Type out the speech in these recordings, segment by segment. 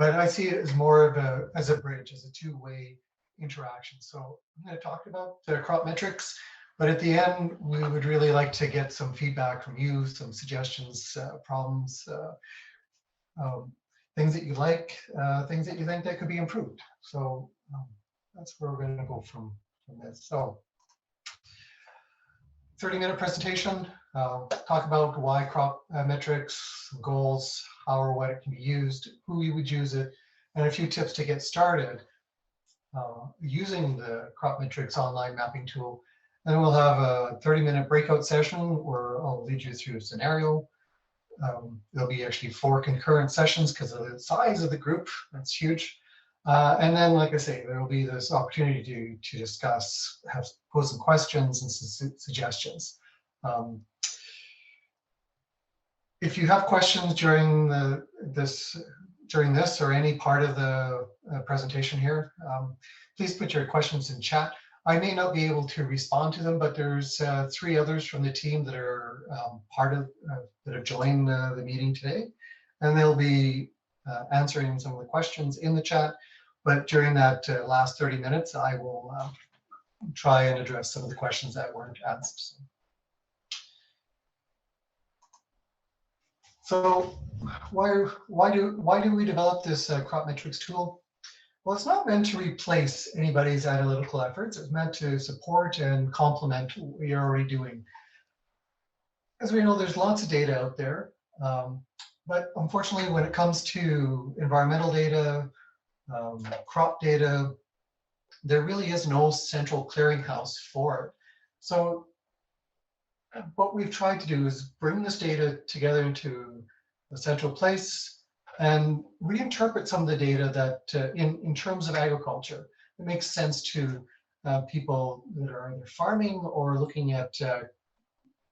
But I see it as more of a bridge, as a two-way interaction. So I'm going to talk about the crop metrics, but at the end, we would really like to get some feedback from you, some suggestions, problems, things that you like, things that you think that could be improved. So that's where we're going to go from this. So 30-minute presentation, talk about why crop metrics, goals, how or what it can be used, who you would use it, and a few tips to get started using the crop metrics online mapping tool. And we'll have a 30-minute breakout session where I'll lead you through a scenario. There'll be actually 4 concurrent sessions because of the size of the group. That's huge. And then, like I say, there will be this opportunity to discuss, pose some questions and suggestions. If you have questions during this or any part of the presentation here, please put your questions in chat. I may not be able to respond to them, but there's 3 others from the team that are that have joined the meeting today, and they'll be answering some of the questions in the chat. But during that last 30 minutes, I will try and address some of the questions that weren't asked. So why do we develop this crop metrics tool? Well, it's not meant to replace anybody's analytical efforts. It's meant to support and complement what we are already doing. As we know, there's lots of data out there, but unfortunately, when it comes to environmental data, crop data, there really is no central clearinghouse for it. So what we've tried to do is bring this data together into a central place and reinterpret some of the data that in terms of agriculture, it makes sense to people that are either farming or looking at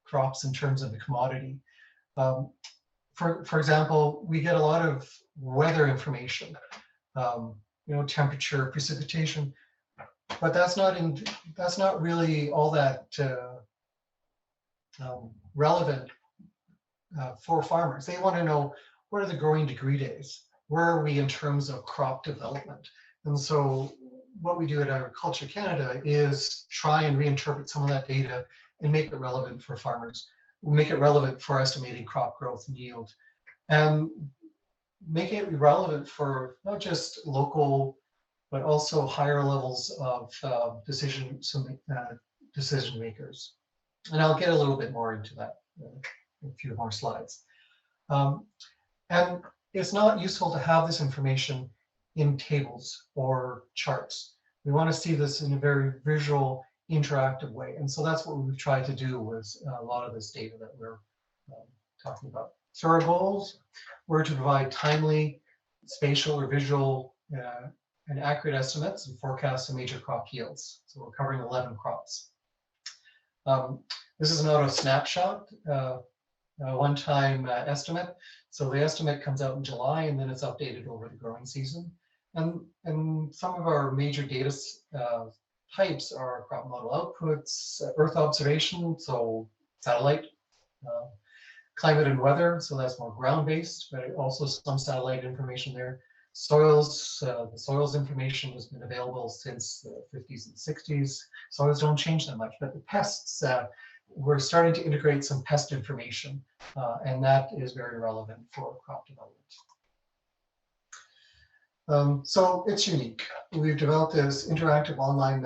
crops in terms of the commodity. For example, we get a lot of weather information, temperature, precipitation, but that's not really all that relevant for farmers. They want to know, what are the growing degree days? Where are we in terms of crop development? And so what we do at Agriculture Canada is try and reinterpret some of that data and make it relevant for farmers, make it relevant for estimating crop growth and yield, and make it relevant for not just local, but also higher levels of decision makers. And I'll get a little bit more into that in a few more slides. And it's not useful to have this information in tables or charts. We want to see this in a very visual, interactive way. And so that's what we've tried to do with a lot of this data that we're talking about. So our goals were to provide timely, spatial or visual and accurate estimates and forecasts of major crop yields. So we're covering 11 crops. This is an auto snapshot, one-time estimate. So the estimate comes out in July and then it's updated over the growing season. And some of our major data types are crop model outputs, Earth observation, so satellite, climate and weather, so that's more ground-based, but also some satellite information there. Soils, the soils information has been available since the 50s and 60s. Soils don't change that much, but the pests, we're starting to integrate some pest information, and that is very relevant for crop development. So it's unique. We've developed this interactive online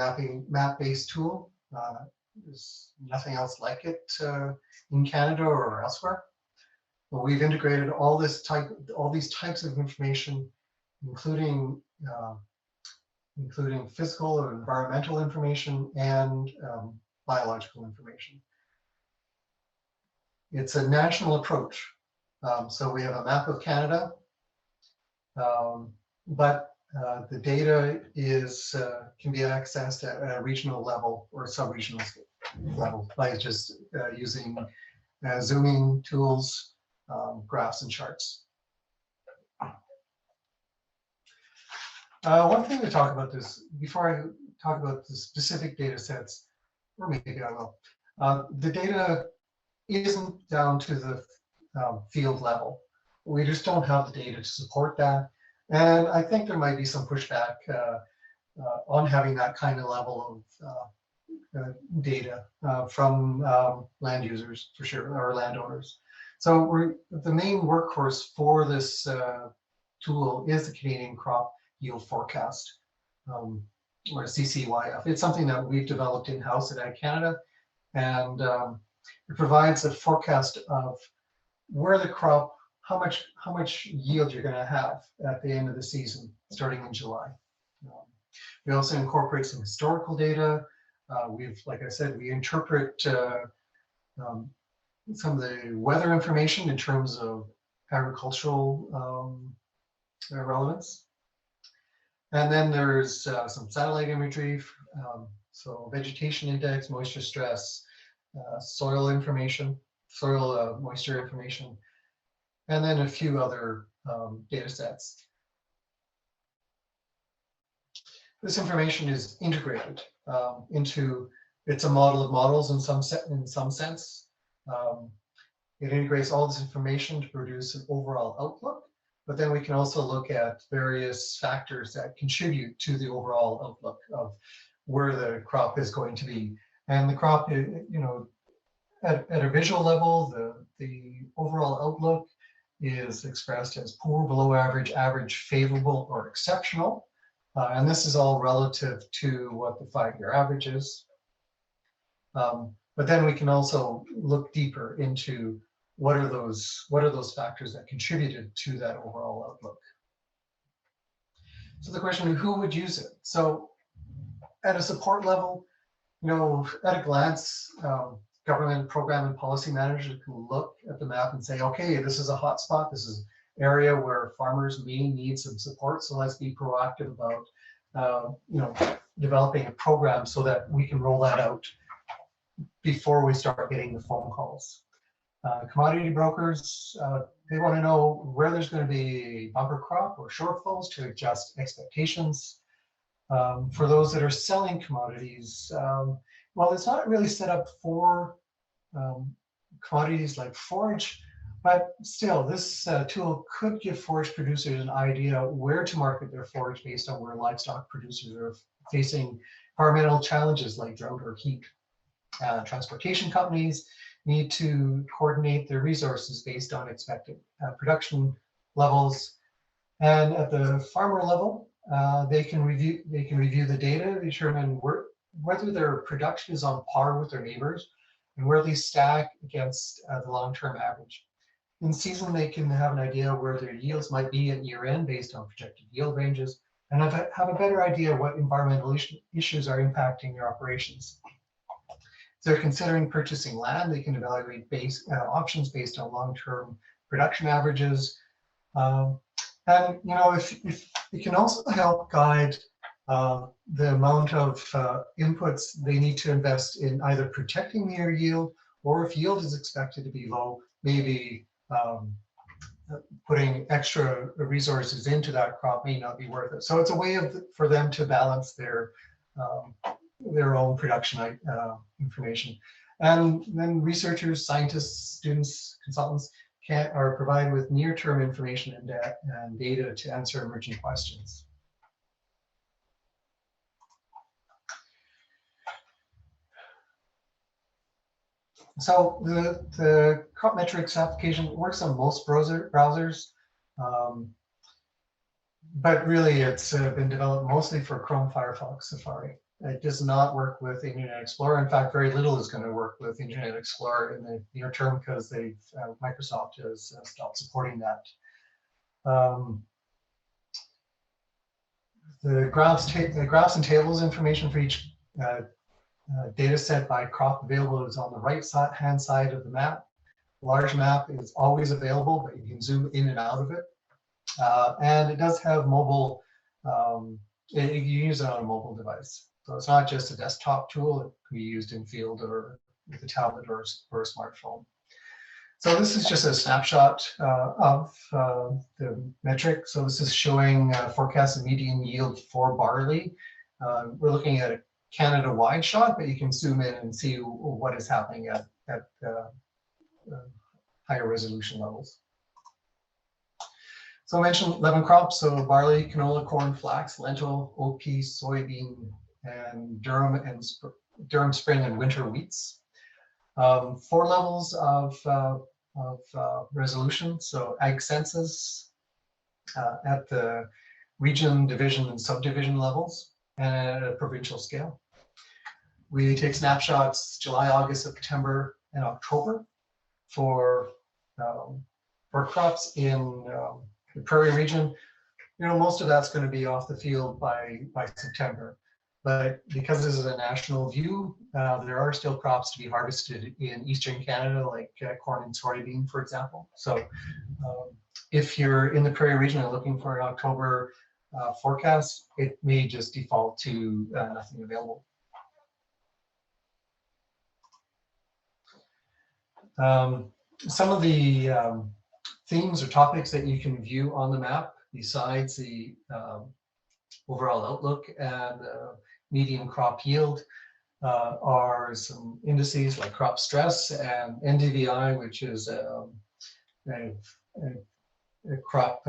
map-based tool. There's nothing else like it in Canada or elsewhere. But we've integrated all these types of information, including physical or environmental information and biological information. It's a national approach. So we have a map of Canada, but the data can be accessed at a regional level or sub-regional level by just using zooming tools, graphs and charts. One thing to talk about this, before I talk about the specific data sets, or maybe I will, the data isn't down to the field level. We just don't have the data to support that. And I think there might be some pushback on having that kind of level of data from land users, for sure, or landowners. So the main workhorse for this tool is the Canadian Crop Yield Forecast, or CCYF. It's something that we've developed in-house at Ag Canada, and it provides a forecast of where the crop, how much yield you're going to have at the end of the season, starting in July. We also incorporate some historical data. Like I said, we interpret some of the weather information in terms of agricultural relevance. And then there's some satellite imagery, so vegetation index, moisture stress, soil information, soil moisture information, and then a few other data sets. This information is integrated into, it's a model of models in some sense. It integrates all this information to produce an overall outlook, but then we can also look at various factors that contribute to the overall outlook of where the crop is going to be. And the crop, at a visual level, the overall outlook is expressed as poor, below average, average, favorable, or exceptional. And this is all relative to what the 5-year average is. But then we can also look deeper into what are those factors that contributed to that overall outlook. So the question, who would use it? So at a support level, at a glance, government program and policy managers can look at the map and say, okay, this is a hot spot. This is an area where farmers may need some support. So let's be proactive about, developing a program so that we can roll that out before we start getting the phone calls. Commodity brokers, they want to know where there's going to be bumper crop or shortfalls to adjust expectations. For those that are selling commodities, well, it's not really set up for commodities like forage, but still, this tool could give forage producers an idea where to market their forage based on where livestock producers are facing environmental challenges like drought or heat. Transportation companies need to coordinate their resources based on expected production levels. And at the farmer level, they can review the data, determine whether their production is on par with their neighbors and where they stack against the long-term average. In season, they can have an idea where their yields might be at year end based on projected yield ranges, and have a better idea what environmental issues are impacting their operations. If they're considering purchasing land, they can evaluate options based on long-term production averages. And if it can also help guide the amount of inputs they need to invest in either protecting their yield, or if yield is expected to be low, maybe putting extra resources into that crop may not be worth it. So it's a way for them to balance their own production information. And then researchers, scientists, students, consultants are provided with near-term information and data to answer emerging questions. So the crop metrics application works on most browsers, but really it's been developed mostly for Chrome, Firefox, Safari. It does not work with Internet Explorer. In fact, very little is going to work with Internet Explorer in the near term because Microsoft has stopped supporting that. The graphs and tables information for each data set by crop available is on the right hand side of the map. Large map is always available, but you can zoom in and out of it. And it does have mobile, you use it on a mobile device. So it's not just a desktop tool, it can be used in field or with a tablet or a smartphone. So this is just a snapshot of the metric. So this is showing forecasted median yield for barley. We're looking at a Canada-wide shot, but you can zoom in and see what is happening at higher resolution levels. So I mentioned 11 crops, so barley, canola, corn, flax, lentil, oat, peas, soybean, and Durham spring and winter wheats. 4 levels of resolution, so ag census at the region, division, and subdivision levels, and at a provincial scale. We take snapshots July, August, September, and October for crops in the prairie region. You know, most of that's going to be off the field by September. But because this is a national view, there are still crops to be harvested in Eastern Canada, like corn and soybean, for example. So if you're in the prairie region and looking for an October forecast, it may just default to nothing available. Some of the themes or topics that you can view on the map, besides the overall outlook and median crop yield, are some indices like crop stress and NDVI, which is a crop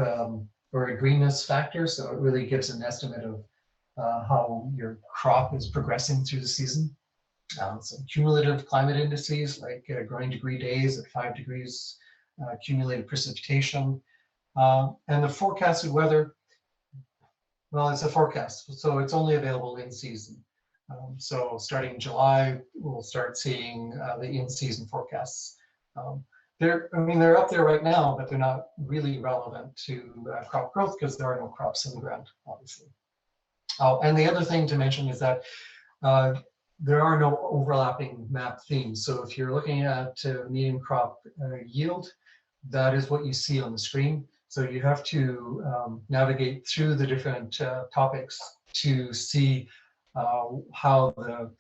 or a greenness factor. So it really gives an estimate of how your crop is progressing through the season. Some cumulative climate indices like growing degree days at 5 degrees, accumulated precipitation, and the forecasted weather. Well, it's a forecast, so it's only available in season. So starting in July, we'll start seeing the in-season forecasts. They're up there right now, but they're not really relevant to crop growth because there are no crops in the ground, obviously. Oh, and the other thing to mention is that there are no overlapping map themes. So if you're looking at median crop yield, that is what you see on the screen. So you have to navigate through the different topics to see how the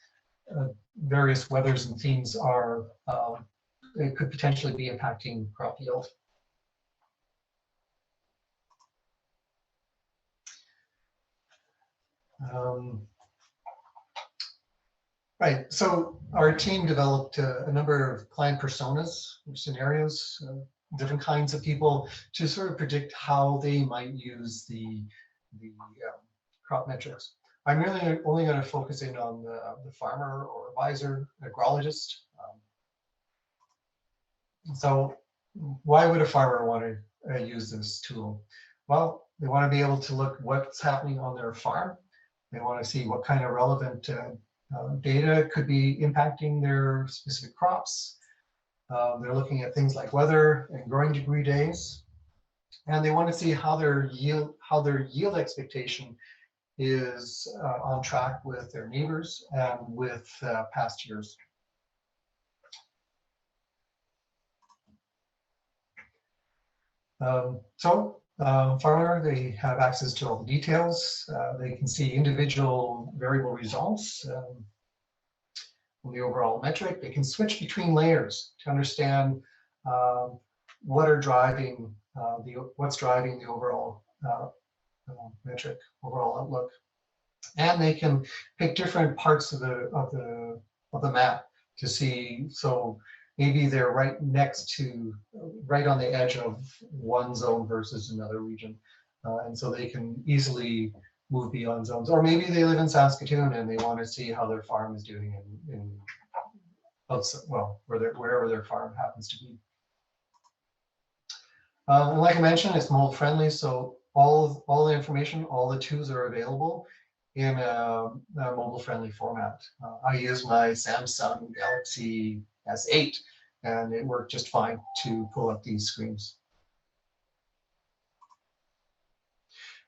various weathers and themes are, it could potentially be impacting crop yield. Right, so our team developed a number of client personas or scenarios, different kinds of people to sort of predict how they might use the crop metrics. I'm really only going to focus in on the farmer or advisor, agrologist. So why would a farmer want to use this tool? Well, they want to be able to look what's happening on their farm. They want to see what kind of relevant data could be impacting their specific crops. They're looking at things like weather and growing degree days, and they want to see how their yield expectation is on track with their neighbors and with past years. Farmer, they have access to all the details. They can see individual variable results from the overall metric. They can switch between layers to understand what's driving the overall metric, overall outlook. And they can pick different parts of the map to see. So maybe they're right on the edge of one zone versus another region. And so they can easily move beyond zones. Or maybe they live in Saskatoon and they want to see how their farm is doing wherever their farm happens to be. And like I mentioned, it's mold friendly. So all the information, all the tools are available in a mobile friendly format. I use my Samsung Galaxy S8 and it worked just fine to pull up these screens.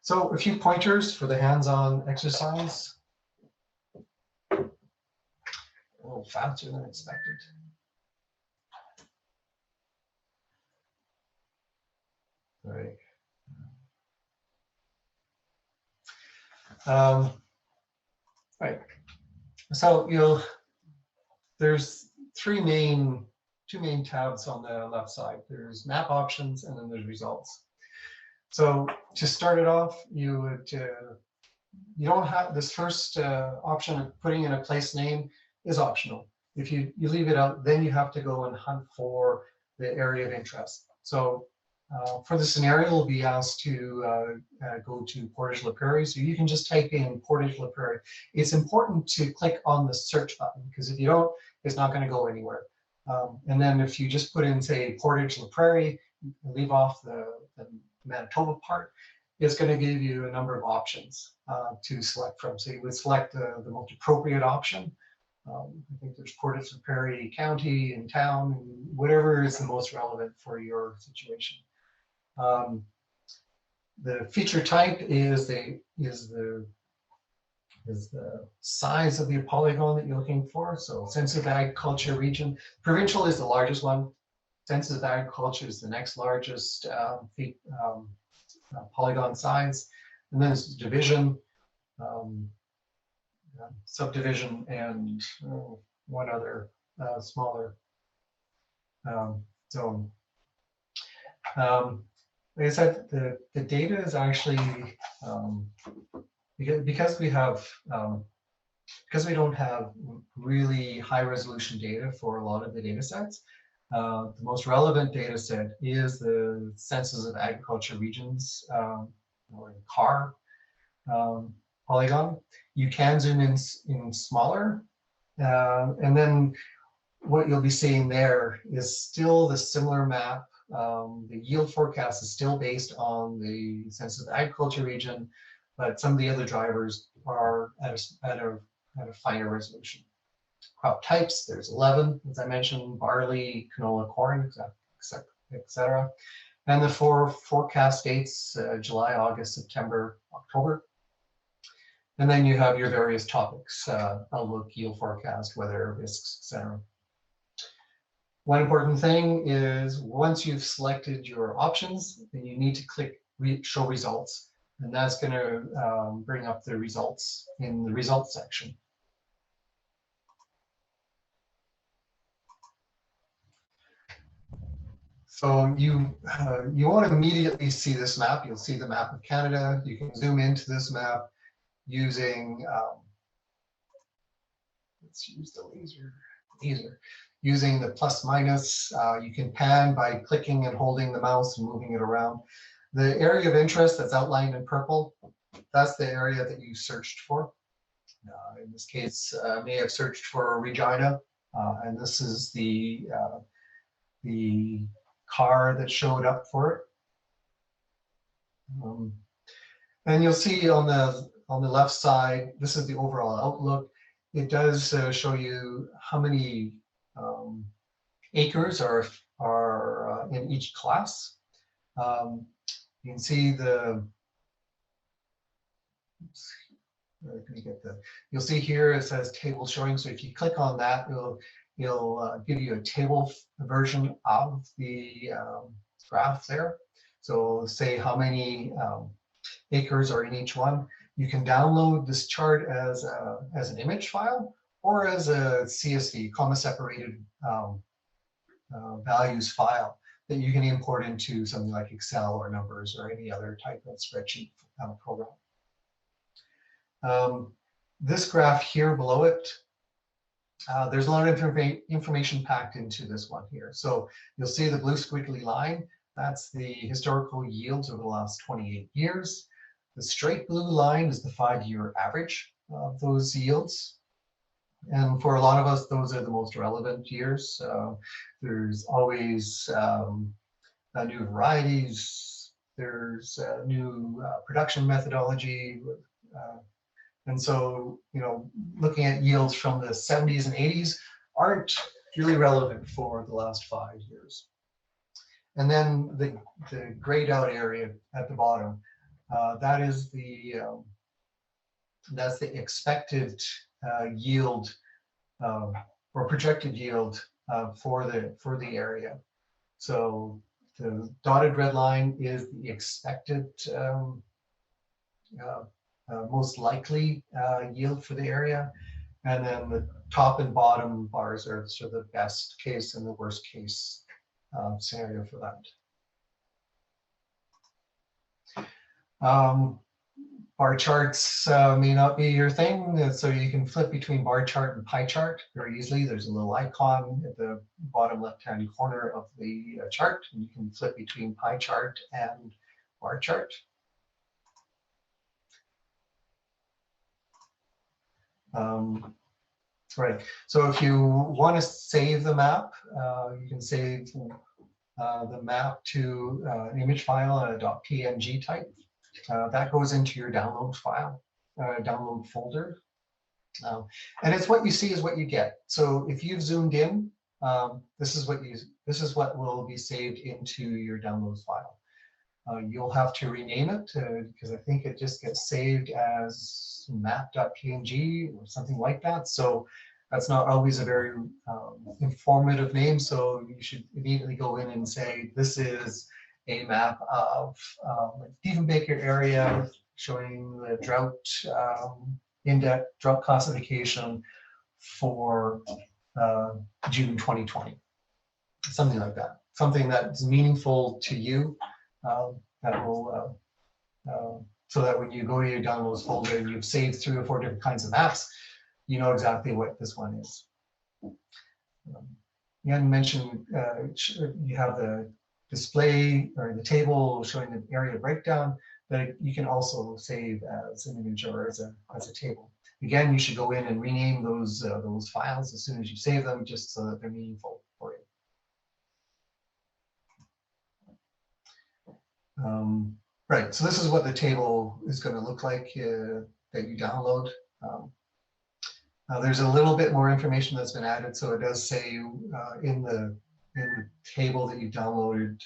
So a few pointers for the hands-on exercise. A little faster than expected. All right. Right. So there's two main tabs on the left side. There's map options and then there's results. So to start it off, you don't have this first option of putting in a place name is optional. If you leave it out, then you have to go and hunt for the area of interest. So for the scenario, we'll be asked to go to Portage la Prairie. So you can just type in Portage la Prairie. It's important to click on the search button, because if you don't, it's not going to go anywhere. And then if you just put in, say, Portage la Prairie, leave off the Manitoba part, it's going to give you a number of options to select from. So you would select the most appropriate option. I think there's Portage la Prairie County and town, and whatever is the most relevant for your situation. The feature type is the size of the polygon that you're looking for. So sensitive agriculture region. Provincial is the largest one. Sensitive agriculture is the next largest polygon size. And then it's division, subdivision, and one other smaller zone. Like I said, the data is actually, because we don't have really high resolution data for a lot of the data sets, the most relevant data set is the census of agriculture regions, or the CAR polygon. You can zoom in smaller, and then what you'll be seeing there is still the similar map. The yield forecast is still based on the census of agriculture region, but some of the other drivers are at a finer resolution. Crop types, there's 11, as I mentioned: barley, canola, corn, etc. And the 4 forecast dates: July, August, September, October. And then you have your various topics: outlook, yield forecast, weather, risks, etc. One important thing is, once you've selected your options, then you need to click Show Results, and that's going to bring up the results in the Results section. So you won't immediately see this map. You'll see the map of Canada. You can zoom into this map using, let's use the laser. Using the plus minus. You can pan by clicking and holding the mouse and moving it around. The area of interest that's outlined in purple, that's the area that you searched for. In this case, I may have searched for Regina, and this is the car that showed up for it. And you'll see on the left side, this is the overall outlook. It does show you how many acres are in each class. You can see you'll see here it says table showing. So if you click on that, it'll give you a table version of the graph there. So say how many acres are in each one. You can download this chart as an image file or as a CSV, comma separated values file that you can import into something like Excel or Numbers or any other type of spreadsheet program. This graph here below it, there's a lot of information packed into this one here. So you'll see the blue squiggly line. That's the historical yields over the last 28 years. The straight blue line is the 5-year average of those yields. And for a lot of us, those are the most relevant years. There's always new varieties. There's new production methodology. And so, looking at yields from the 70s and 80s aren't really relevant for the last 5 years. And then the grayed out area at the bottom, that is that's the expected yield or projected yield for the area. So the dotted red line is the expected most likely yield for the area, and then the top and bottom bars are sort of the best case and the worst case scenario for that. Bar charts may not be your thing, so you can flip between bar chart and pie chart very easily. There's a little icon at the bottom left-hand corner of the chart, and you can flip between pie chart and bar chart. Right, so if you want to save the map, you can save the map to an image file, a .png type. That goes into your download file, download folder. And it's what you see is what you get. So if you've zoomed in, this is what will be saved into your downloads file. You'll have to rename it because I think it just gets saved as map.png or something like that. So that's not always a very informative name. So you should immediately go in and say, this is a map of Diefenbaker area showing the drought index, drought classification for June 2020. Something like that. Something that's meaningful to you. That will so that when you go to your downloads folder and you've saved 3 or 4 different kinds of maps, you know exactly what this one is. Jan mentioned you have the display or the table showing the area breakdown, but you can also save as an image or as a table. Again, you should go in and rename those files as soon as you save them, just so that they're meaningful for you. Right, so this is what the table is going to look like that you download. There's a little bit more information that's been added, so it does say in the table that you downloaded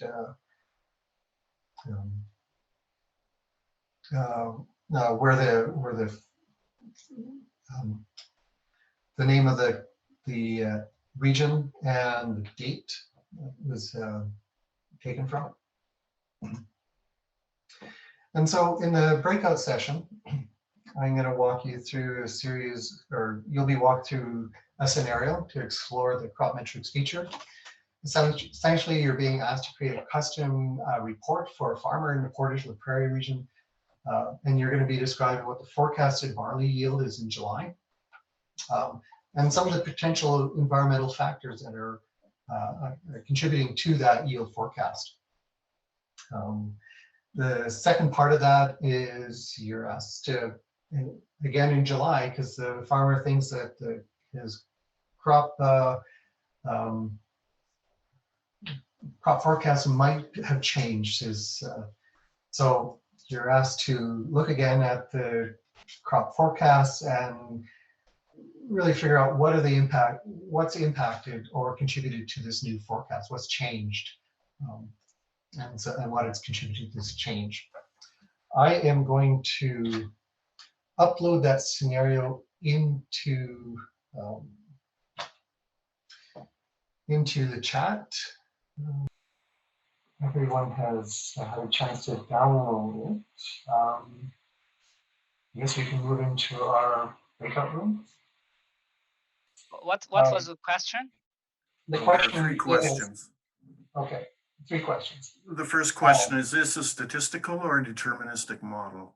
where the name of the region and the date was taken from. And so in the breakout session, I'm going to walk you through a series, or you'll be walked through a scenario to explore the crop metrics feature. Essentially, you're being asked to create a custom report for a farmer in the Portage La Prairie region, and you're going to be describing what the forecasted barley yield is in July, and some of the potential environmental factors that are contributing to that yield forecast. The second part of that is you're asked to, again in July, because the farmer thinks that his crop crop forecast might have changed. So you're asked to look again at the crop forecasts and really figure out what's impacted or contributed to this new forecast, what's changed. And what it's contributed to this change. I am going to upload that scenario into the chat. Everyone has had a chance to download it. I guess we can move into our breakout room. What was the question? The question. 3 questions. Is, okay. 3 questions. The first question, is this a statistical or a deterministic model?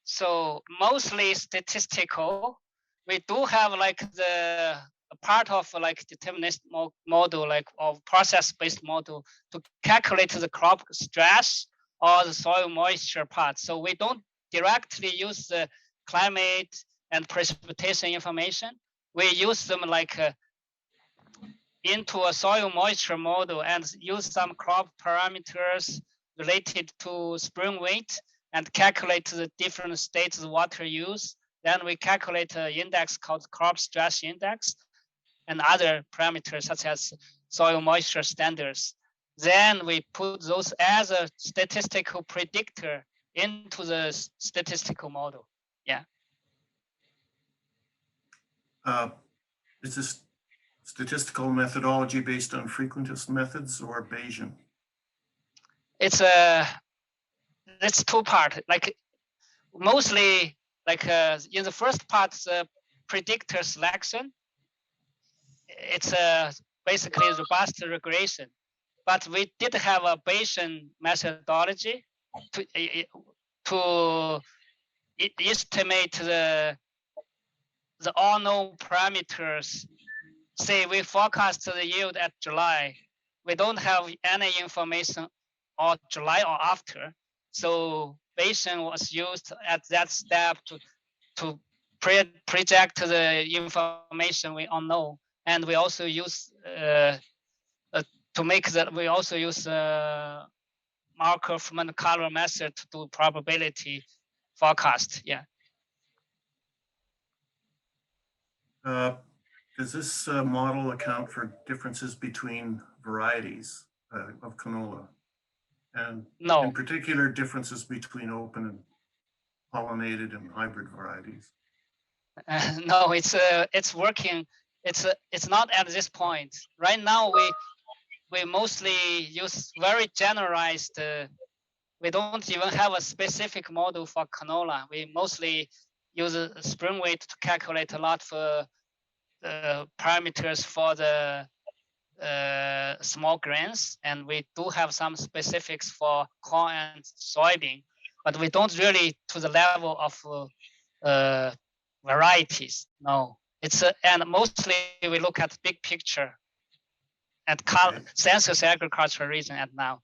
So mostly statistical. We do have like the part of like deterministic model, like of process-based model to calculate the crop stress or the soil moisture part. So we don't directly use the climate and precipitation information. We use them like into a soil moisture model and use some crop parameters related to spring weight and calculate the different states of water use. Then we calculate an index called crop stress index and other parameters such as soil moisture standards. Then we put those as a statistical predictor into the statistical model. Yeah. Is this statistical methodology based on frequentist methods or Bayesian? It's 2-part. Like mostly, like in the first part, the predictor selection. It's basically robust regression, but we did have a Bayesian methodology to estimate the all known parameters. Say we forecast the yield at July. We don't have any information on July or after. So Bayesian was used at that step to project the information we all know. And we also use to make that, we also use marker from the color method to do probability forecast. Yeah. Does this model account for differences between varieties of canola? And No. in particular, differences between open and pollinated and hybrid varieties? No, it's working. It's not at this point. Right now, we mostly use very generalized. We don't even have a specific model for canola. We mostly use a spring weight to calculate a lot for parameters for the small grains, and we do have some specifics for corn and soybean, but we don't really to the level of varieties. No, it's and mostly we look at big picture at census agriculture region at now.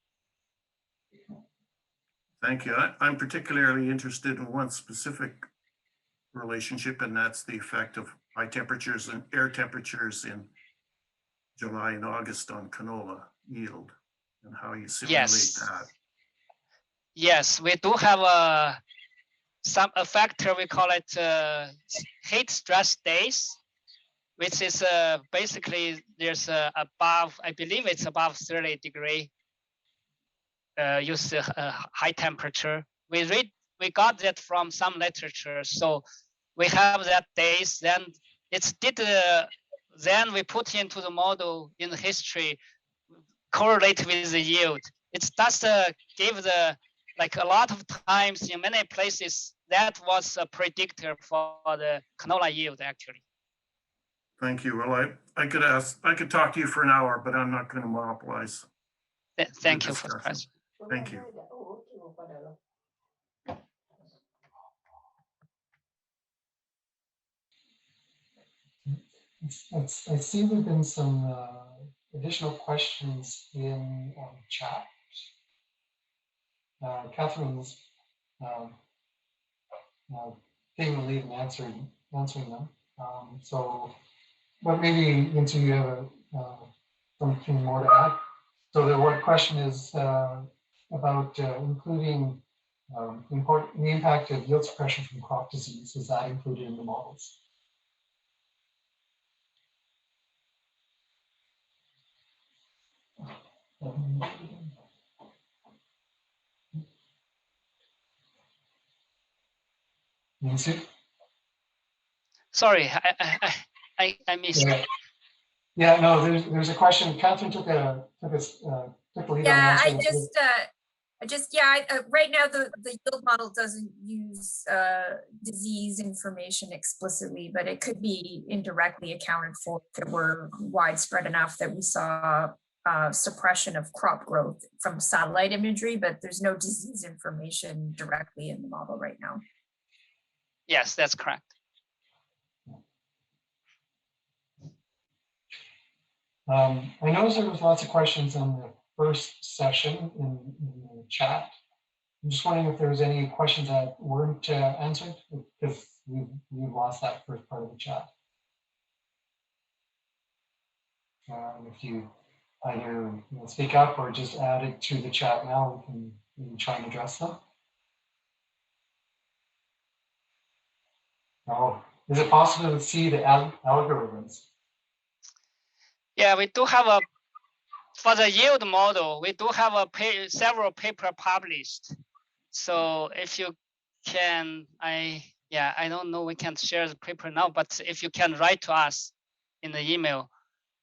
Thank you. I'm particularly interested in one specific relationship, and that's the effect of high temperatures and air temperatures in July and August on canola yield and how you simulate that. Yes, we do have a factor, we call it heat stress days, which is basically there's above, I believe it's above 30 degree, use high temperature. We got that from some literature. So we have that days, then it's then we put into the model in the history, correlate with the yield. It does give the, like a lot of times in many places, that was a predictor for the canola yield actually. Thank you. Well, I could talk to you for an hour, but I'm not going to monopolize. Thank you for the question. Thank you. I see there've been some additional questions in chat. Catherine's taking the lead in answering them. But maybe Lindsay, you have something more to add. So the one question is about including the impact of yield suppression from crop disease. Is that included in the models? Lindsay? Sorry, I missed. Yeah, no, there's a question. Catherine took a lead on answering. Right now the yield model doesn't use disease information explicitly, but it could be indirectly accounted for if it were widespread enough that we saw suppression of crop growth from satellite imagery, but there's no disease information directly in the model right now. Yes, that's correct. I noticed there was lots of questions on the first session in the chat. I'm just wondering if there was any questions that weren't answered, because we lost that first part of the chat. If you either speak up or just add it to the chat now, we can try and address them. Oh, is it possible to see the algorithms? Yeah, we do have for the yield model, we do have several papers published. So if you can, I don't know, we can't share the paper now, but if you can write to us in the email,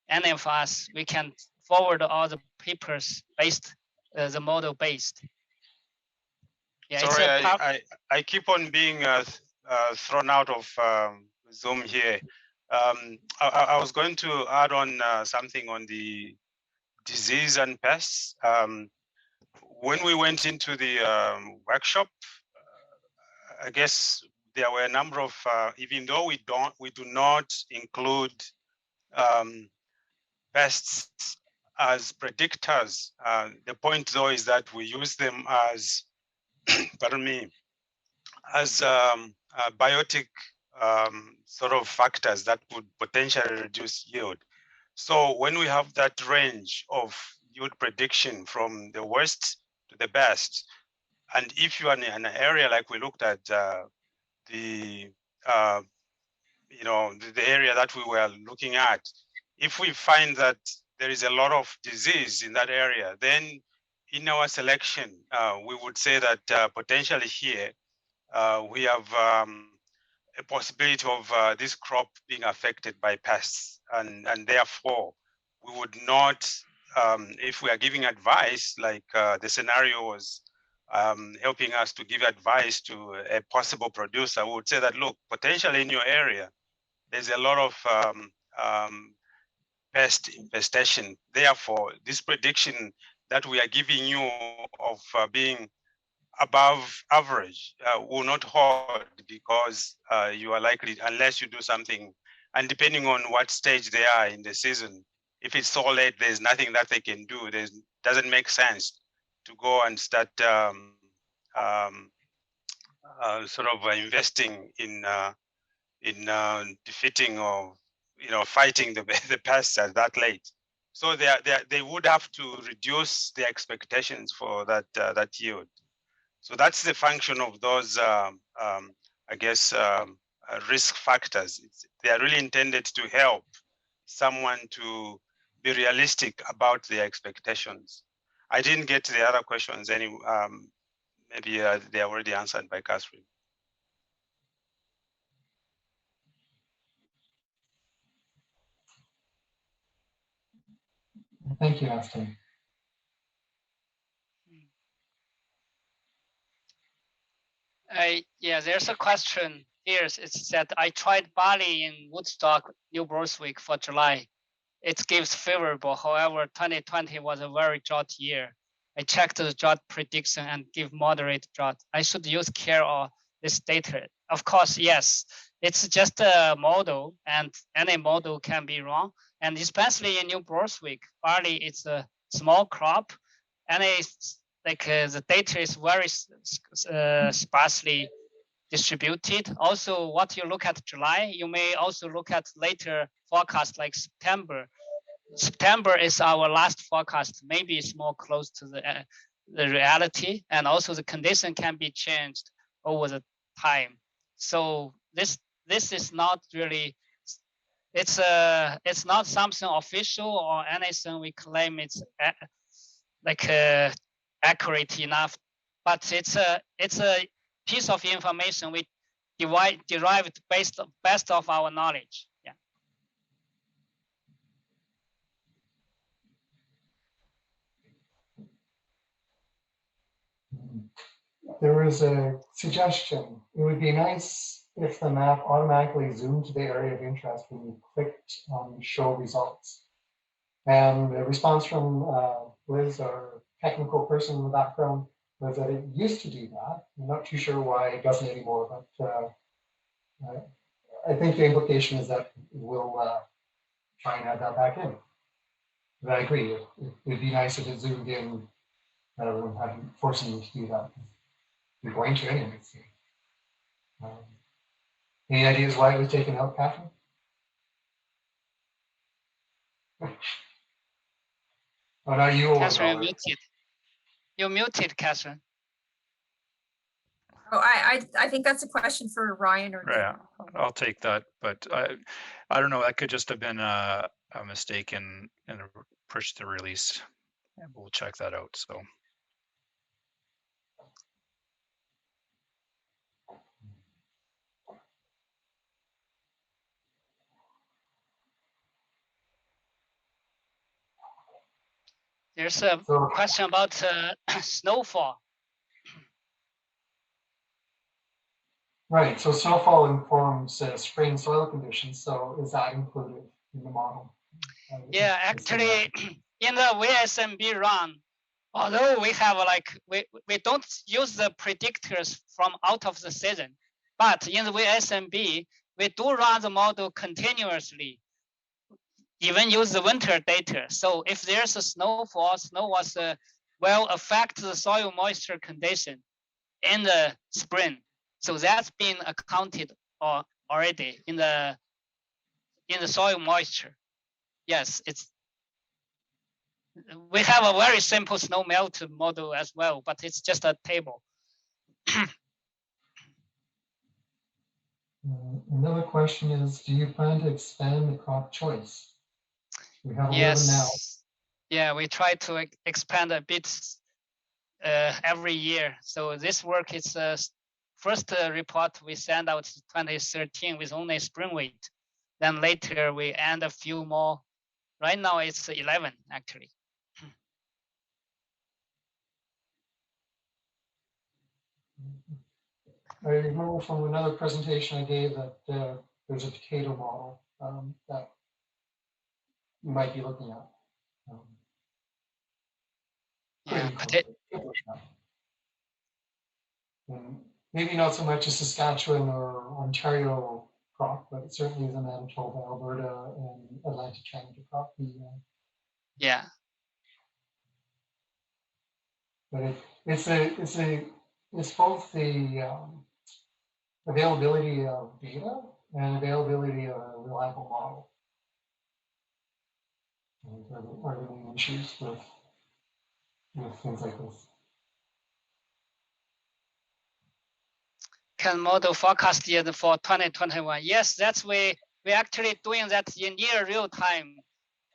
any of us, we can forward all the papers based, the model based. Yeah, sorry, I keep on being thrown out of Zoom here. I was going to add on something on the disease and pests. When we went into the workshop, I guess there were a number of, even though we do not include pests as predictors. The point though is that we use them as, pardon me, as biotic sort of factors that would potentially reduce yield. So when we have that range of yield prediction from the worst to the best, and if you are in an area like we looked at the area that we were looking at, if we find that there is a lot of disease in that area, then in our selection, we would say that potentially here we have a possibility of this crop being affected by pests, and therefore we would not, if we are giving advice, like the scenario was helping us to give advice to a possible producer, we would say that, look, potentially in your area, there's a lot of pest infestation. Therefore, this prediction that we are giving you of being above average will not hold, because you are likely, unless you do something, and depending on what stage they are in the season, if it's so late, there's nothing that they can do. It doesn't make sense to go and start sort of investing in defeating or fighting the pests at that late. So they would have to reduce their expectations for that yield. So that's the function of those, I guess, risk factors. They are really intended to help someone to be realistic about their expectations. I didn't get to the other questions. Maybe they are already answered by Catherine. Thank you, Aston. Yeah, there's a question here. It's that I tried barley in Woodstock, New Brunswick for July. It gives favorable. However, 2020 was a very drought year. I checked the drought prediction and give moderate drought. I should use care or this data. Of course, yes. It's just a model, and any model can be wrong. And especially in New Brunswick, barley is a small crop, and it's like the data is very sparsely distributed. Also, what you look at July, you may also look at later forecast like September. September is our last forecast. Maybe it's more close to the reality, and also the condition can be changed over the time. So this is not really, it's not something official or anything we claim it's accurate enough, but it's a piece of information we derived based of our knowledge. Yeah. There was a suggestion. It would be nice if the map automatically zoomed to the area of interest when you clicked on show results. And the response from Liz, our technical person in the background, was that it used to do that. I'm not too sure why it doesn't anymore, but I think the implication is that we'll try and add that back in. But I agree, it would be nice if it zoomed in rather than forcing you to do that. You're going to anyway. Any ideas why it was taken out, Catherine? Oh, no, you Catherine, you're muted. You're muted, Catherine. Oh, I think that's a question for Ryan or Yeah, I'll take that, but I don't know. That could just have been a mistake in the push to release, and we'll check that out. So. There's a question about snowfall. Right, so snowfall informs spring soil conditions. So is that included in the model? Yeah, actually, in the VSMB run, Although we have we don't use the predictors from out of the season, but in the SMB, we do run the model continuously, even use the winter data. So if there's a snowfall, snow was will affect the soil moisture condition in the spring. So that's been accounted already in the soil moisture. Yes, we have a very simple snow melt model as well, but it's just a table. Another question is, do you plan to expand the crop choice? We have 11 now. Yes, yeah, we try to expand a bit every year. So this work is first report we sent out 2013 with only spring wheat. Then later we add a few more. Right now it's 11 actually. I remember from another presentation I gave that there's a potato model that you might be looking at. Yeah, and maybe not so much a Saskatchewan or Ontario crop, but it certainly is a Manitoba, Alberta, and Atlantic Canada crop. yeah. But it's both the availability of data and availability of a reliable model. And are the main issues with things like this. Can model forecast year for 2021? Yes, that's we actually doing that in near real time.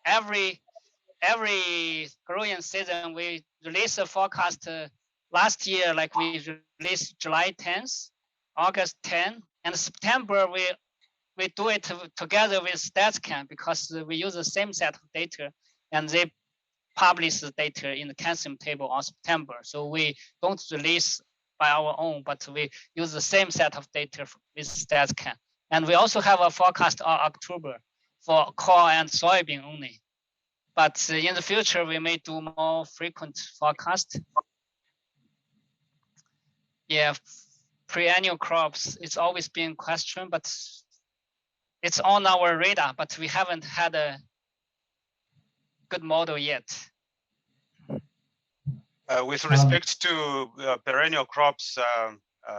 Every growing season we release a forecast. Last year, like we released July 10th, August 10, and September we do it together with StatsCan because we use the same set of data, and they publish the data in the calcium table on September. So we don't release by our own, but we use the same set of data with StatsCan. And we also have a forecast on October for corn and soybean only. But in the future, we may do more frequent forecast. Yeah, pre-annual crops, it's always been questioned, but it's on our radar, but we haven't had a good model yet. With respect to perennial crops,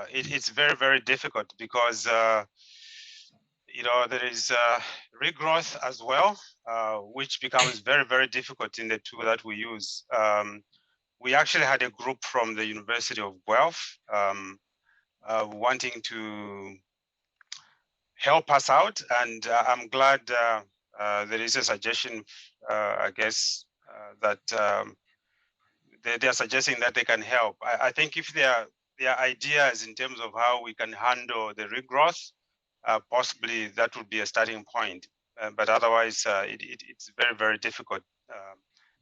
it's very, very difficult because there is regrowth as well, which becomes very, very difficult in the tool that we use. We actually had a group from the University of Guelph wanting to help us out, and I'm glad there is a suggestion, I guess, that they are suggesting that they can help. I think if there are ideas in terms of how we can handle the regrowth, possibly that would be a starting point. But otherwise, it's very, very difficult.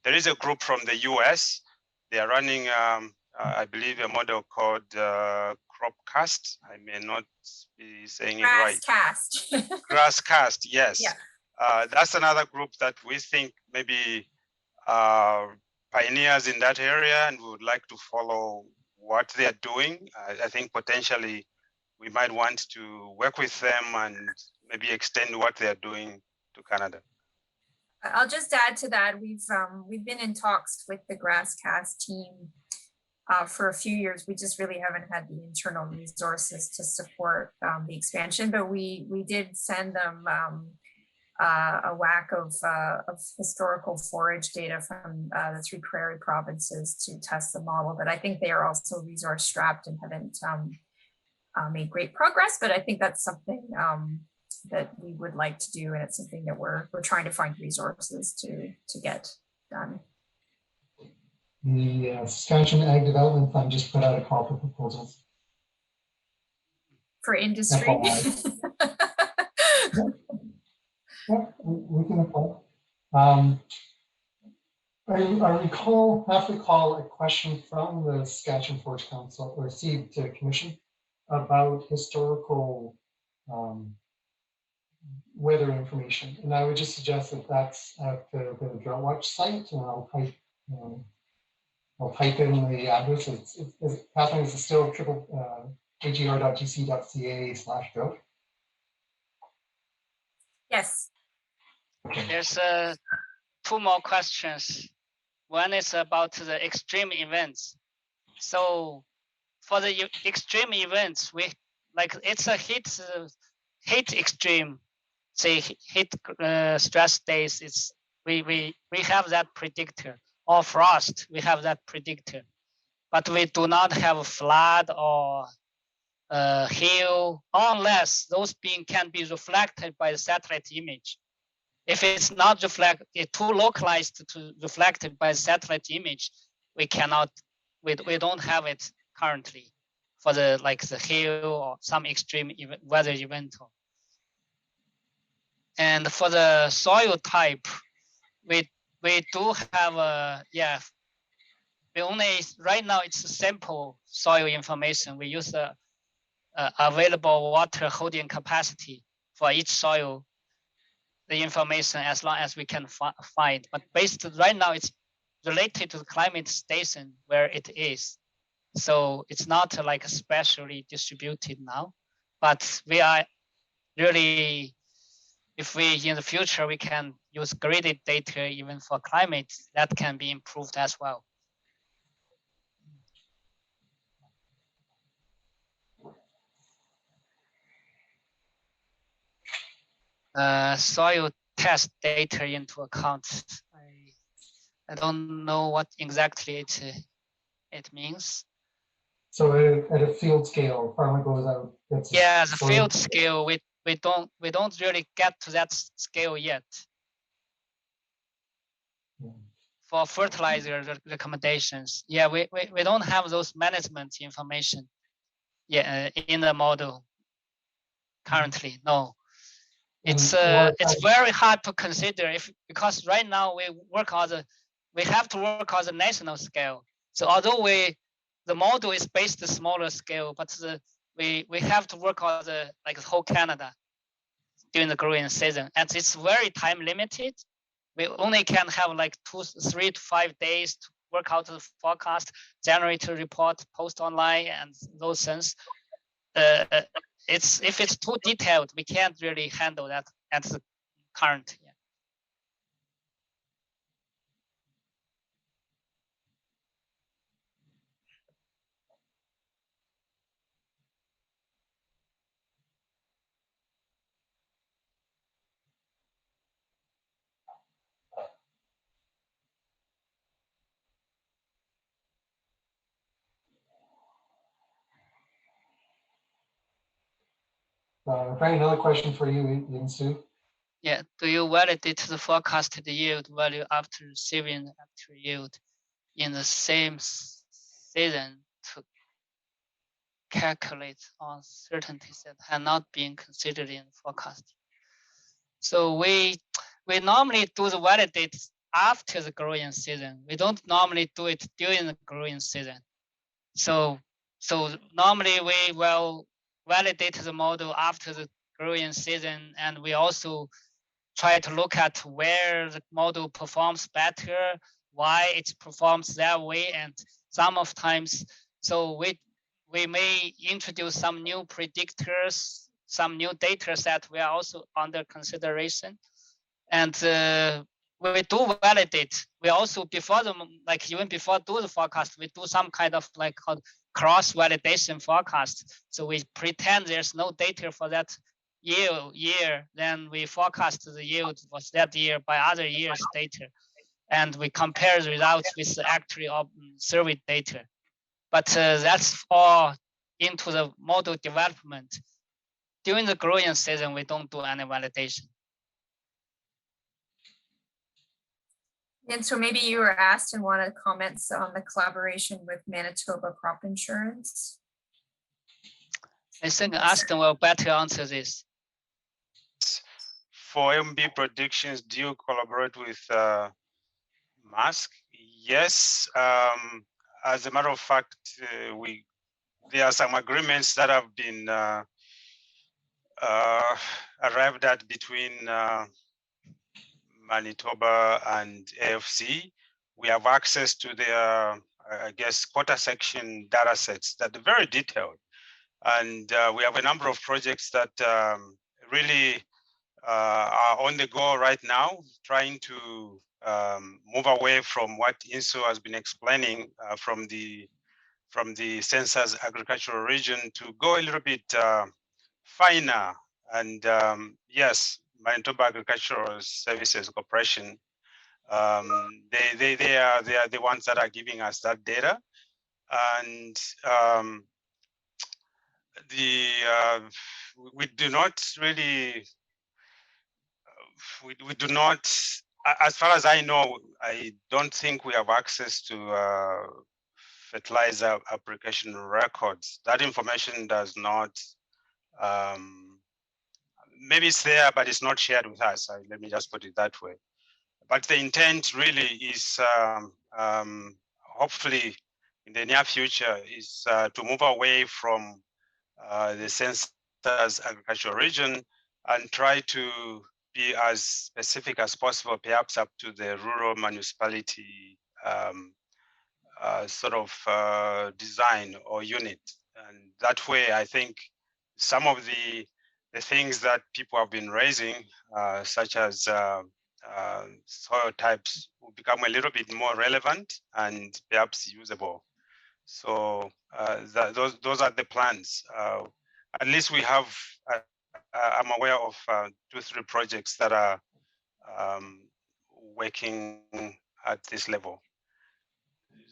There is a group from the US. They are running, I believe, a model called Cropcast. I may not be saying it right. Grasscast. Grasscast, yes. Yeah. That's another group that we think maybe pioneers in that area, and we would like to follow what they are doing. I think potentially we might want to work with them and maybe extend what they are doing to Canada. I'll just add to that. We've been in talks with the Grasscast team for a few years. We just really haven't had the internal resources to support the expansion, but we did send them a whack of historical forage data from the 3 prairie provinces to test the model. But I think they are also resource strapped and haven't made great progress. But I think that's something that we would like to do, and it's something that we're trying to find resources to get done. The Saskatchewan Ag Development Fund just put out a call for proposals. For industry. Yeah, we can apply. I half recall a question from the Saskatchewan Forage Council, or Seed Commission, about historical weather information. And I would just suggest that that's at the Drought Watch site, and I'll type I'll type in the address. Catherine, is it still agr.gc.ca/drought? Yes. There's two more questions. One is about the extreme events. So for the extreme events, it's a heat extreme, say heat stress days. We have that predictor, or frost, we have that predictor, but we do not have a flood or hail, unless those being can be reflected by the satellite image. If it's not too localized to reflected by satellite image, we cannot, we don't have it currently for the hail or some extreme weather event. And for the soil type, we do have we only, right now it's a sample soil information. We use the available water holding capacity for each soil, the information as long as we can find. But based right now, it's related to the climate station where it is. So it's not like specially distributed now, but we are really, if we in the future, we can use graded data even for climate, that can be improved as well. Soil test data into account. I don't know what exactly it means. So at a field scale, farmer goes out. Yeah, the field scale, we don't really get to that scale yet. For fertilizer recommendations, yeah, we don't have those management information, yeah, in the model currently. No, it's very hard to consider because right now we have to work on the national scale. So although the model is based on smaller scale, but we have to work on the whole Canada during the growing season, and it's very time limited. We only can have 3 to 5 days to work out the forecast, generate a report, post online, and those things. If it's too detailed, we can't really handle that at the current. Yeah. Frank, another question for you, Sue. Yeah, do you validate the forecasted yield value after receiving actual yield in the same season to calculate uncertainties that have not been considered in forecasting? So we normally do the validate after the growing season. We don't normally do it during the growing season. So normally we will validate the model after the growing season, and we also try to look at where the model performs better, why it performs that way, and some of times, so we may introduce some new predictors, some new data set we are also under consideration, and we do validate. We also even before do the forecast, we do some kind of called cross validation forecast. So we pretend there's no data for that year, then we forecast the yield for that year by other years' data, and we compare the results with the actually survey data. But that's all into the model development. During the growing season, we don't do any validation. And so maybe you were asked and wanted comments on the collaboration with Manitoba Crop Insurance. I think Aston will better answer this. For MB predictions, do you collaborate with Mask? Yes. As a matter of fact, there are some agreements that have been arrived at between Manitoba and AFC. We have access to their I guess, quarter section data sets that are very detailed. And we have a number of projects that really are on the go right now, trying to move away from what INSO has been explaining from the census agricultural region to go a little bit finer. And yes, Manitoba Agricultural Services Corporation, they are the ones that are giving us that data. And we do not really, we do not, as far as I know, I don't think we have access to fertilizer application records. That information does not, maybe it's there, but it's not shared with us. Let me just put it that way. But the intent really is, hopefully in the near future, is to move away from the census agricultural region and try to be as specific as possible, perhaps up to the rural municipality sort of design or unit. And that way, I think some of the things that people have been raising, such as soil types, will become a little bit more relevant and perhaps usable. So those are the plans. At least we have, I'm aware of 2-3 projects that are working at this level.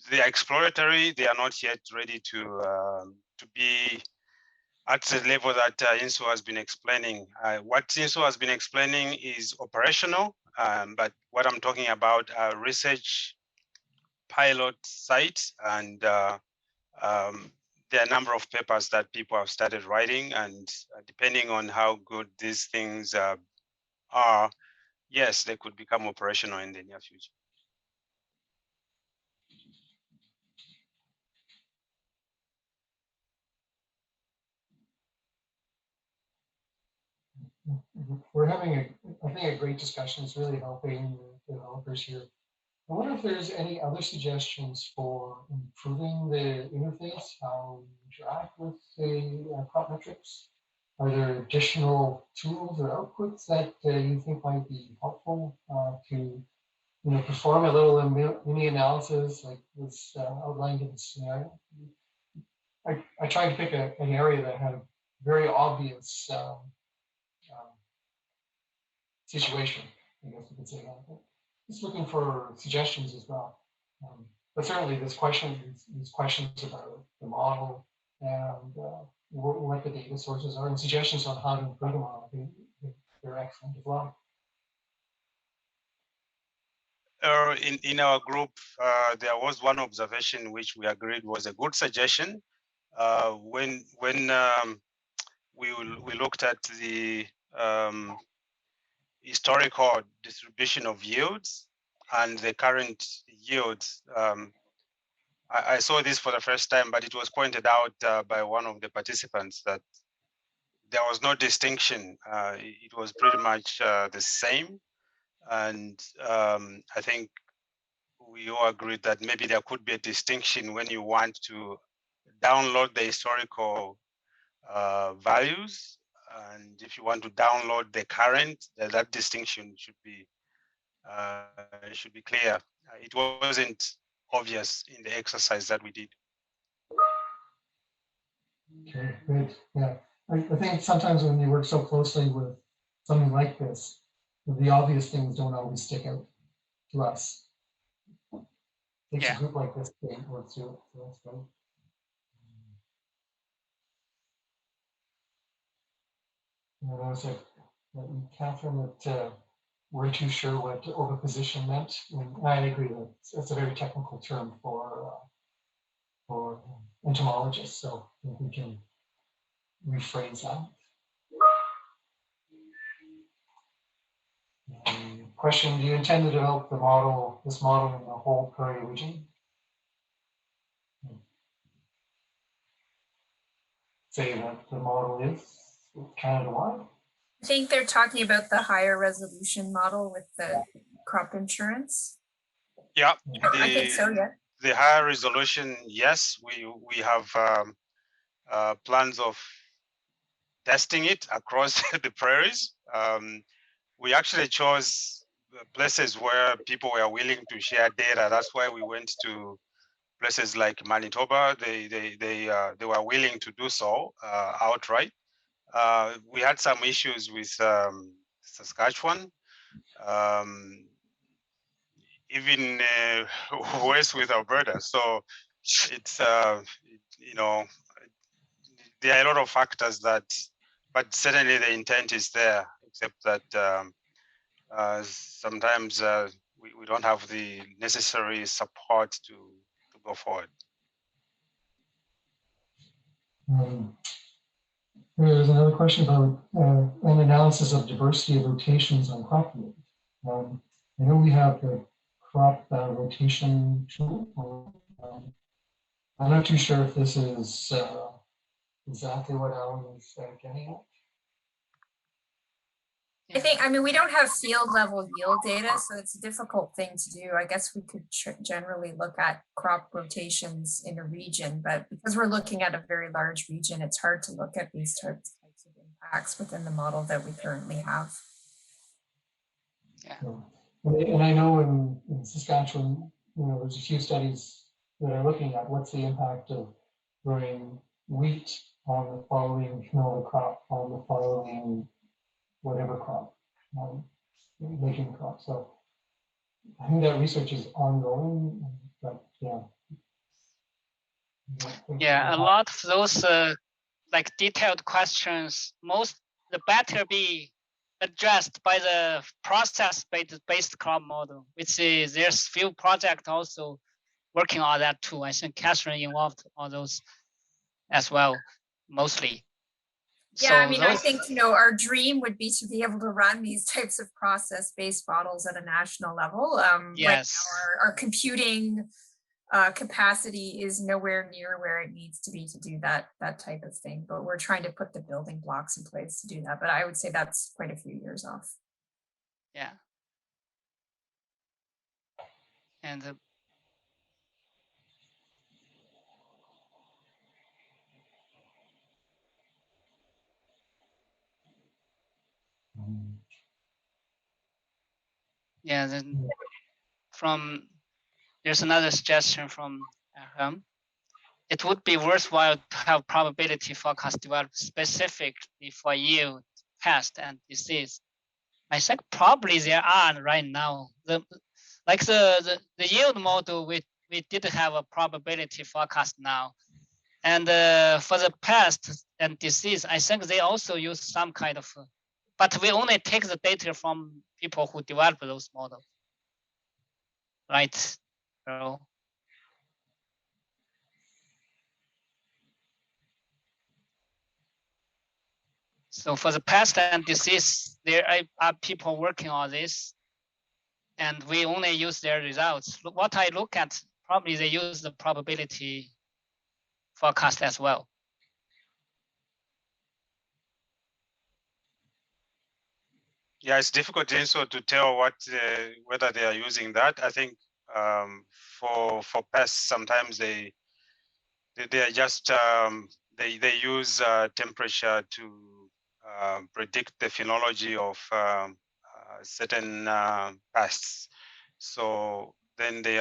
They are exploratory. They are not yet ready to be at the level that INSO has been explaining. What INSO has been explaining is operational, but what I'm talking about are research pilot sites, and there are a number of papers that people have started writing, and depending on how good these things are, yes, they could become operational in the near future. We're having I think a great discussion. It's really helping the developers here. I wonder if there's any other suggestions for improving the interface, how you interact with the crop metrics. Are there additional tools or outputs that you think might be helpful to perform a little mini analysis like this outlined in the scenario? I tried to pick an area that had a very obvious situation, I guess we could say that. But just looking for suggestions as well. But certainly these questions about the model and what the data sources are and suggestions on how to improve the model, I think they're excellent as well. In our group, there was one observation which we agreed was a good suggestion. When we looked at the historical distribution of yields and the current yields, I saw this for the first time, but it was pointed out by one of the participants that there was no distinction. It was pretty much the same. And I think we all agreed that maybe there could be a distinction when you want to download the historical values. And if you want to download the current, that distinction should be clear. It wasn't obvious in the exercise that we did. Okay, good. Yeah, I think sometimes when you work so closely with something like this, the obvious things don't always stick out to us. It takes a group like this to work through it. So that's great. And I was like, Catherine, that we're too sure what overposition meant. And I agree that it's a very technical term for entomologists. So I think we can rephrase that. Question: do you intend to develop this model in the whole prairie region? Say that the model is Canada-wide? I think they're talking about the higher resolution model with the crop insurance. Yeah, I think so, yeah. the higher resolution, yes, we have plans of testing it across the prairies. We actually chose places where people were willing to share data. That's why we went to places like Manitoba. They were willing to do so outright. We had some issues with Saskatchewan, even worse with Alberta. So it's you know, there are a lot of factors that, but certainly the intent is there, except that sometimes we don't have the necessary support to go forward. There's another question about an analysis of diversity of rotations on crop yield. I know we have the crop rotation tool. I'm not too sure if this is exactly what Alan is getting at. I mean, we don't have field level yield data, so it's a difficult thing to do. I guess we could generally look at crop rotations in a region, but because we're looking at a very large region, it's hard to look at these types of impacts within the model that we currently have. Yeah. And I know in Saskatchewan, there's a few studies that are looking at what's the impact of growing wheat on the following canola crop, on the following whatever crop, making crop. So I think that research is ongoing, but yeah. Yeah, a lot of those like detailed questions, the better be addressed by the process-based crop model, which is there's few projects also working on that too. I think Catherine involved on those as well, mostly. Yeah, so I mean, I those, think, our dream would be to be able to run these types of process-based models at a national level. yes. Right now, our computing capacity is nowhere near where it needs to be to do that type of thing, but we're trying to put the building blocks in place to do that. But I would say that's quite a few years off. Yeah. And yeah, then there's another suggestion from it would be worthwhile to have probability forecast developed specifically for yield, pest, and disease. I think probably there are right now. The yield model, we did have a probability forecast now. And for the pest and disease, I think they also use some kind of, but we only take the data from people who develop those models, right? So for the pest and disease, there are people working on this, and we only use their results. What I look at, probably they use the probability forecast as well. Yeah, it's difficult also to tell whether they are using that. I think for pests, sometimes they are just they use temperature to predict the phenology of certain pests. So then they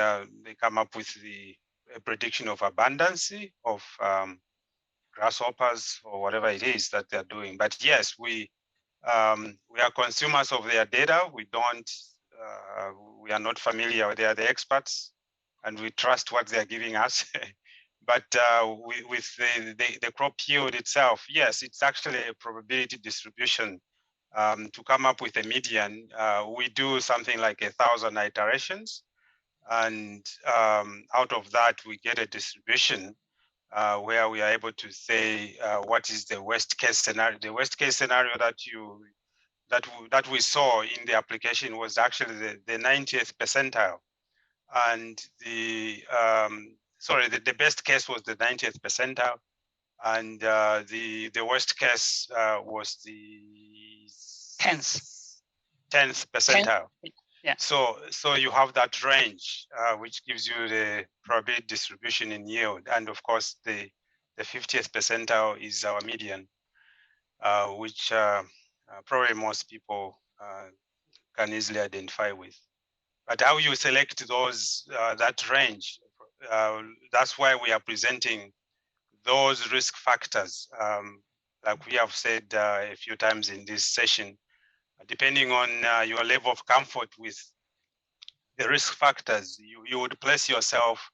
come up with a prediction of abundance of grasshoppers or whatever it is that they're doing. But yes, we are consumers of their data. We are not familiar. They are the experts, and we trust what they are giving us. But with the crop yield itself, yes, it's actually a probability distribution. To come up with a median, we do something like 1,000 iterations, and out of that, we get a distribution where we are able to say what is the worst case scenario. The worst case scenario that we saw in the application was actually the 90th percentile, and the best case was the 90th percentile, and the worst case was the 10th percentile. Yeah. So you have that range, which gives you the probability distribution in yield, and of course the 50th percentile is our median, which probably most people can easily identify with. But how you select those that range, that's why we are presenting those risk factors. Like we have said a few times in this session, depending on your level of comfort with the risk factors, you would place yourself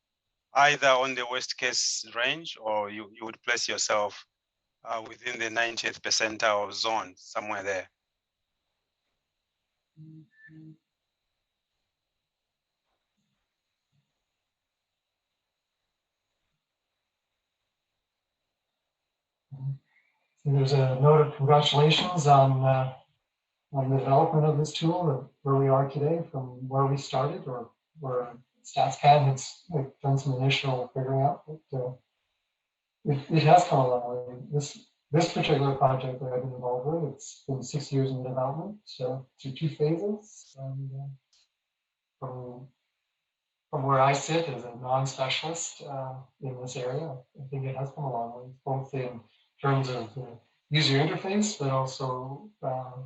either on the worst case range, or you would place yourself within the 90th percentile zone, somewhere there. So there's a note of congratulations on the development of this tool, where we are today from where we started, or where StatsCan has done some initial figuring out. But it has come a long way. This particular project that I've been involved with, it's been 6 years in development, so through 2 phases. And from where I sit as a non-specialist in this area, I think it has come a long way, both in terms of the user interface, but also the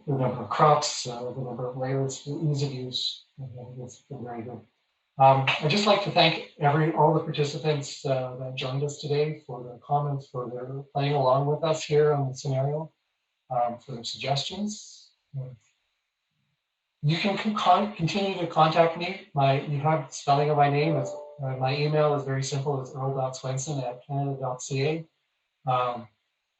number of crops, the number of layers, the ease of use. I think it's been very good. I'd just like to thank all the participants that joined us today for their comments, for their playing along with us here on the scenario, for their suggestions. You can continue to contact me. You have spelling of my name. My email is very simple. It's earl.swenson@canada.ca.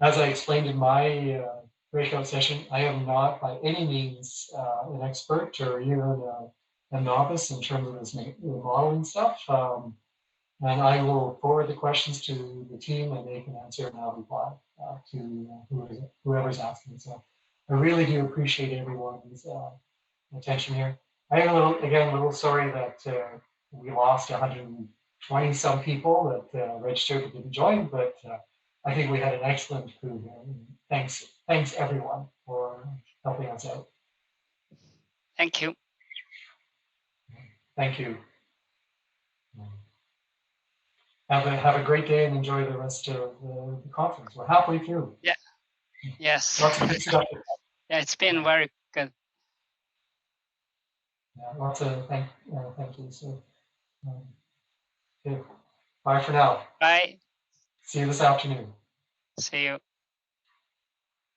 As I explained in my breakout session, I am not by any means an expert or even a novice in terms of this modeling stuff. And I will forward the questions to the team, and they can answer, and I'll reply to whoever's asking. So I really do appreciate everyone's attention here. I am a little sorry that we lost 120 some people that registered but didn't join, but I think we had an excellent crew here. Thanks everyone for helping us out. Thank you. Thank you. Have a great day and enjoy the rest of the conference. We're halfway through. Yeah. Yes. Lots of good stuff. Yeah, it's been very good. Yeah, lots of thank you. So, okay. Bye for now. Bye. See you this afternoon. See you.